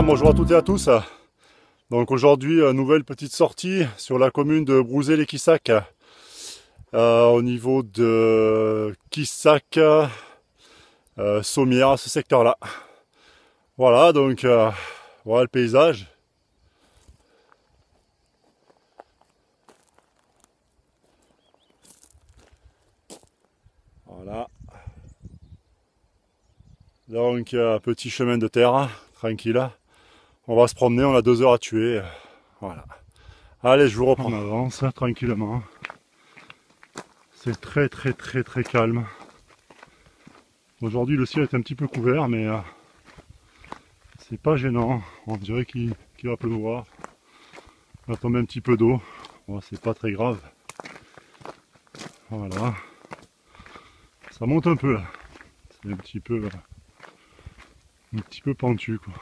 bonjour à toutes et à tous. Donc aujourd'hui, nouvelle petite sortie sur la commune de Brouzé-les-Quissac, au niveau de Quissac, Sommières, ce secteur-là. Voilà, donc voilà le paysage. Voilà. Donc petit chemin de terre, tranquille. On va se promener, on a 2 heures à tuer. Voilà. Allez, je vous reprends. On avance tranquillement. C'est très calme. Aujourd'hui le ciel est un petit peu couvert, mais c'est pas gênant. On dirait qu'il va pleuvoir. Il va tomber un petit peu d'eau. Bon, c'est pas très grave. Voilà. Ça monte un peu là. C'est un petit peu pentu quoi.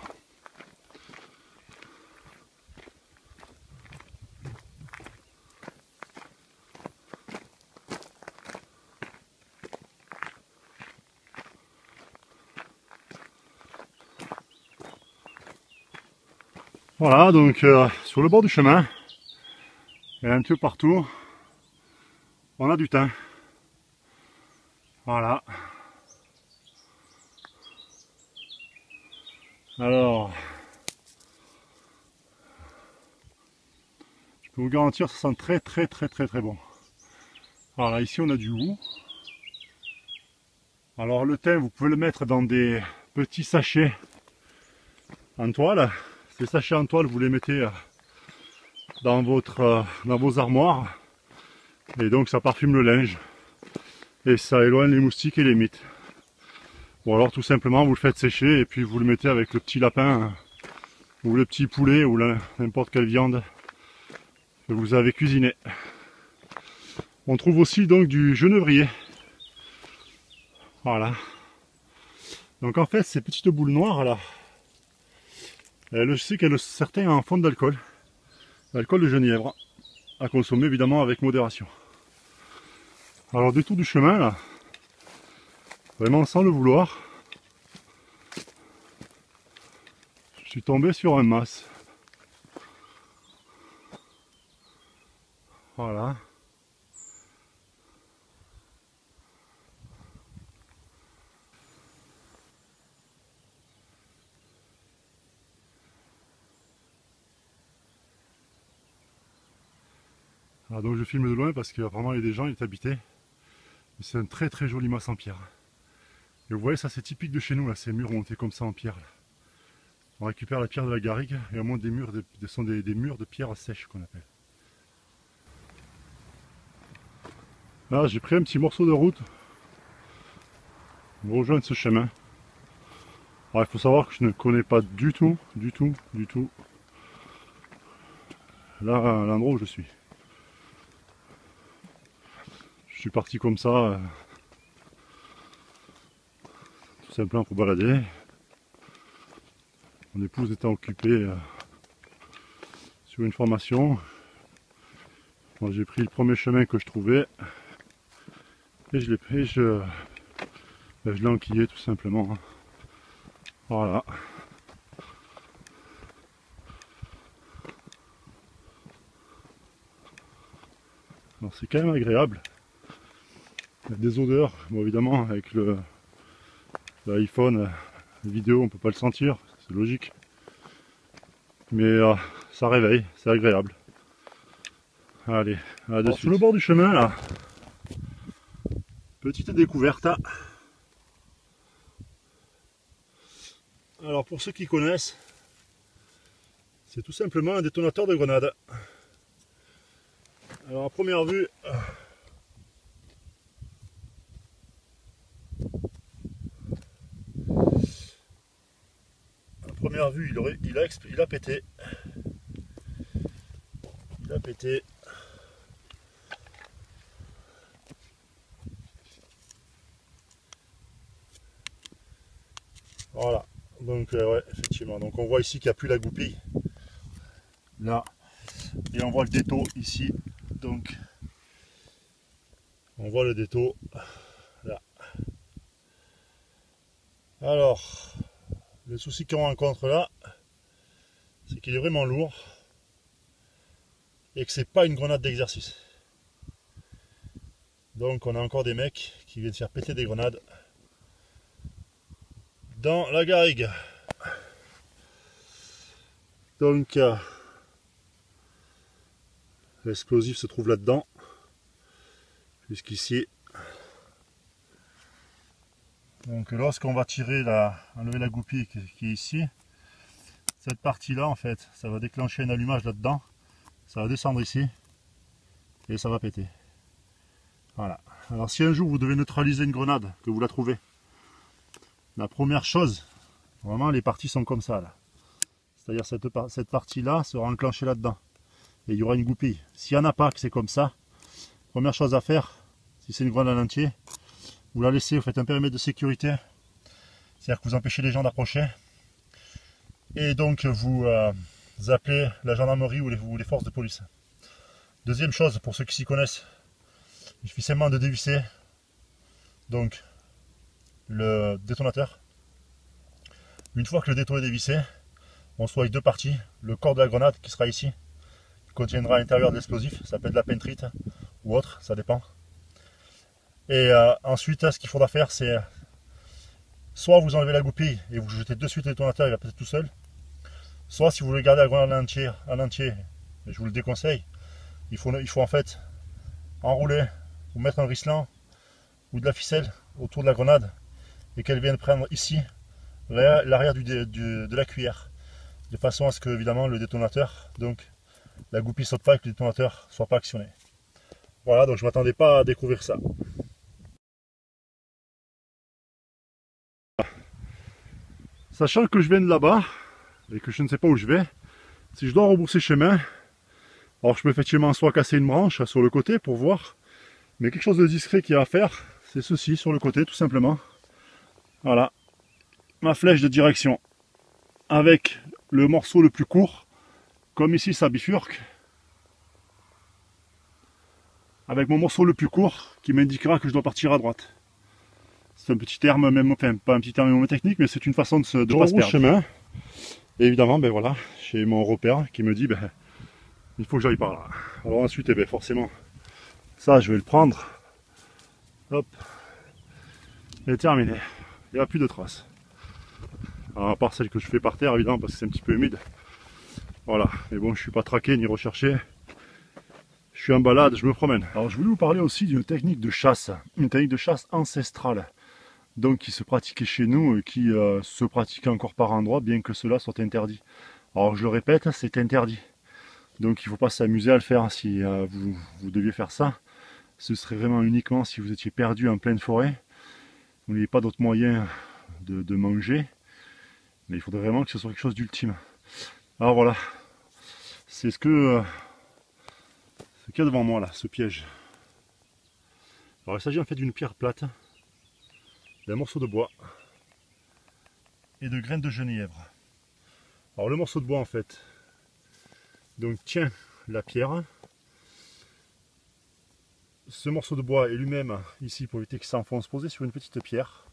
Voilà, donc sur le bord du chemin, et un peu partout, on a du thym. Voilà. Alors, je peux vous garantir, ça sent très bon. Alors là, ici on a du hou. Alors le thym, vous pouvez le mettre dans des petits sachets en toile. Ces sachets en toile, vous les mettez dans vos armoires. Et donc ça parfume le linge. Et ça éloigne les moustiques et les mites. Ou alors tout simplement vous le faites sécher et puis vous le mettez avec le petit lapin ou le petit poulet ou n'importe quelle viande que vous avez cuisiné. On trouve aussi donc du genévrier. Voilà. Donc en fait ces petites boules noires là, je sais qu'elles certains en font de l'alcool. L'alcool de genièvre. À consommer évidemment avec modération. Alors détour du chemin là, vraiment sans le vouloir, je suis tombé sur un mas. Voilà. Alors donc je filme de loin parce qu'apparemment il y a des gens, il est habité. C'est un très joli mas en pierre. Et vous voyez, ça c'est typique de chez nous, là, ces murs montés comme ça en pierre. Là. On récupère la pierre de la garrigue et on monte des murs, sont des murs de pierre sèche qu'on appelle. Là j'ai pris un petit morceau de route pour rejoindre ce chemin. Alors il faut savoir que je ne connais pas du tout là l'endroit où je suis. Je suis parti comme ça, tout simplement pour balader. Mon épouse étant occupée sur une formation. Moi j'ai pris le premier chemin que je trouvais et je l'ai enquillé tout simplement. Voilà. Alors c'est quand même agréable. Il y a des odeurs, bon évidemment avec l'iPhone, la vidéo on peut pas le sentir, c'est logique. Mais ça réveille, c'est agréable. Allez, à de suite. Sur le bord du chemin là, petite découverte. Alors pour ceux qui connaissent, c'est tout simplement un détonateur de grenade. Alors à première vue, il a pété. Il a pété. Voilà. Donc ouais, effectivement. Donc on voit ici qu'il n'y a plus la goupille. Là. Et on voit le détaux ici. Donc on voit le détaux là. Alors, le souci qu'on rencontre là, c'est qu'il est vraiment lourd et que c'est pas une grenade d'exercice. Donc on a encore des mecs qui viennent faire péter des grenades dans la garrigue. Donc l'explosif se trouve là-dedans, jusqu'ici. Donc lorsqu'on va tirer enlever la goupille qui est ici, cette partie-là en fait, ça va déclencher un allumage là-dedans, ça va descendre ici et ça va péter. Voilà. Alors si un jour vous devez neutraliser une grenade, que vous la trouvez, la première chose, vraiment les parties sont comme ça là. C'est-à-dire cette partie-là sera enclenchée là-dedans. Et il y aura une goupille. S'il n'y en a pas, que c'est comme ça, première chose à faire, si c'est une grenade en entier, vous la laissez, vous faites un périmètre de sécurité. C'est-à-dire que vous empêchez les gens d'approcher. Et donc vous appelez la gendarmerie ou les forces de police. Deuxième chose, pour ceux qui s'y connaissent, il suffit seulement de dévisser donc le détonateur. Une fois que le détonateur est dévissé, on se trouve avec deux parties. Le corps de la grenade qui sera ici, qui contiendra à l'intérieur de l'explosif, ça peut être de la pentrite ou autre, ça dépend. Et ensuite, ce qu'il faudra faire, c'est soit vous enlevez la goupille et vous jetez de suite le détonateur, il va péter tout seul. Soit si vous voulez garder la grenade en entier, je vous le déconseille, il faut en fait enrouler ou mettre un ricelant ou de la ficelle autour de la grenade et qu'elle vienne prendre ici l'arrière de la cuillère, de façon à ce que évidemment le détonateur, donc la goupille saute pas et que le détonateur soit pas actionné. Voilà, donc je m'attendais pas à découvrir ça. Sachant que je viens de là-bas et que je ne sais pas où je vais, si je dois rebrousser chemin, alors je peux effectivement soit casser une branche sur le côté pour voir, mais quelque chose de discret qu'il y a à faire, c'est ceci sur le côté tout simplement. Voilà, ma flèche de direction avec le morceau le plus court, comme ici ça bifurque, avec mon morceau le plus court qui m'indiquera que je dois partir à droite. C'est un petit terme, même, enfin pas un petit terme même technique, mais c'est une façon de pas se perdre. Chemin. Et évidemment, ben voilà, j'ai mon repère qui me dit, ben, il faut que j'aille par là. Alors ensuite, ben, forcément, ça je vais le prendre. Hop, et terminé. Il n'y a plus de traces. Alors, à part celle que je fais par terre, évidemment, parce que c'est un petit peu humide. Voilà, mais bon, je suis pas traqué ni recherché. Je suis en balade, je me promène. Alors je voulais vous parler aussi d'une technique de chasse, une technique de chasse ancestrale. Donc qui se pratiquait chez nous et qui se pratique encore par endroits, bien que cela soit interdit. Alors je le répète, c'est interdit. Donc il ne faut pas s'amuser à le faire si vous deviez faire ça. Ce serait vraiment uniquement si vous étiez perdu en pleine forêt. Vous n'avez pas d'autre moyen de manger. Mais il faudrait vraiment que ce soit quelque chose d'ultime. Alors voilà, c'est ce qu'il y a devant moi là, ce piège. Alors il s'agit en fait d'une pierre plate, d'un morceau de bois et de graines de genièvre. Alors le morceau de bois en fait donc tient la pierre. Ce morceau de bois est lui-même ici pour éviter qu'il s'enfonce, posé sur une petite pierre.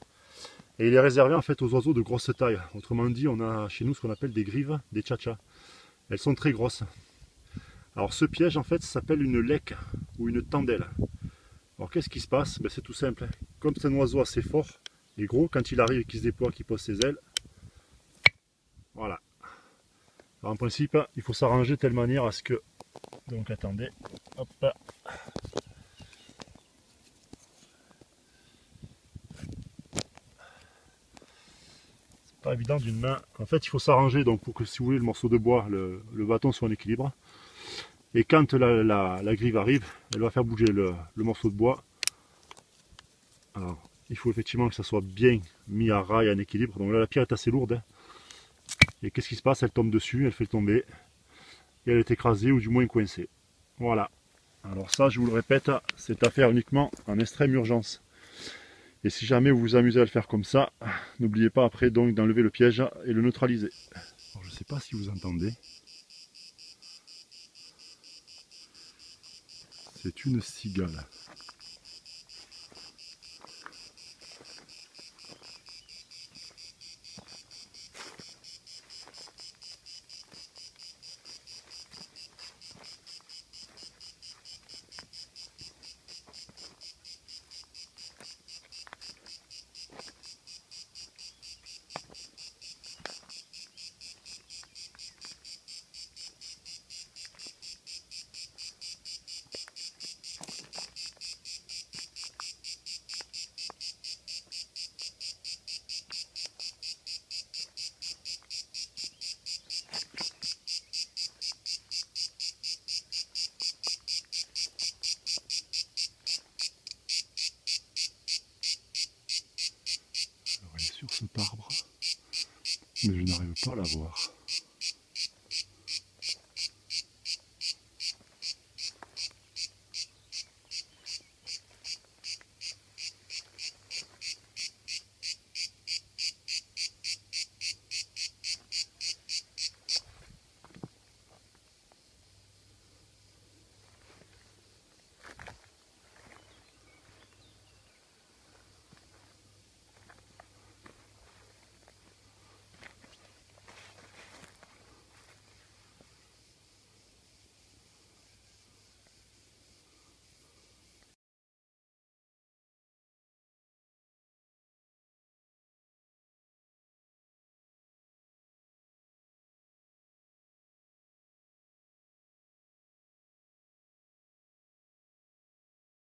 Et il est réservé en fait aux oiseaux de grosse taille. Autrement dit, on a chez nous ce qu'on appelle des grives, des tchatchas. Elles sont très grosses. Alors ce piège en fait s'appelle une lèque ou une tendelle. Alors qu'est-ce qui se passe? Ben, c'est tout simple. Comme c'est un oiseau assez fort et gros, quand il arrive et qu'il se déploie, qu'il pose ses ailes, voilà. Alors, en principe, il faut s'arranger de telle manière à ce que... Donc attendez, hop. C'est pas évident d'une main. En fait, il faut s'arranger donc pour que, si vous voulez, le morceau de bois, le bâton soit en équilibre. Et quand la grive arrive, elle va faire bouger le morceau de bois. Alors, il faut effectivement que ça soit bien mis à rail, en équilibre. Donc là, la pierre est assez lourde. Hein. Et qu'est-ce qui se passe? Elle tombe dessus, elle fait tomber. Et elle est écrasée ou du moins coincée. Voilà. Alors ça, je vous le répète, c'est à faire uniquement en extrême urgence. Et si jamais vous vous amusez à le faire comme ça, n'oubliez pas après donc d'enlever le piège et le neutraliser. Alors, je ne sais pas si vous entendez. C'est une cigale. cet arbre, mais je n'arrive pas à la voir.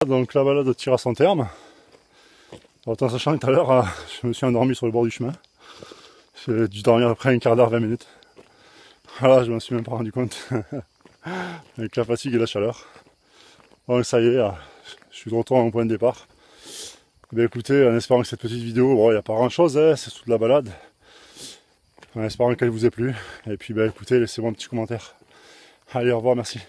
Donc la balade tire à son terme. En sachant que tout à l'heure, je me suis endormi sur le bord du chemin. J'ai dû dormir après un quart d'heure, 20 minutes. Voilà, je m'en suis même pas rendu compte. Avec la fatigue et la chaleur. Donc ça y est, je suis de retour à mon point de départ. Ben écoutez, en espérant que cette petite vidéo, bon, il n'y a pas grand chose, hein, c'est toute la balade. En espérant qu'elle vous ait plu. Et puis ben écoutez, laissez-moi un petit commentaire. Allez, au revoir, merci.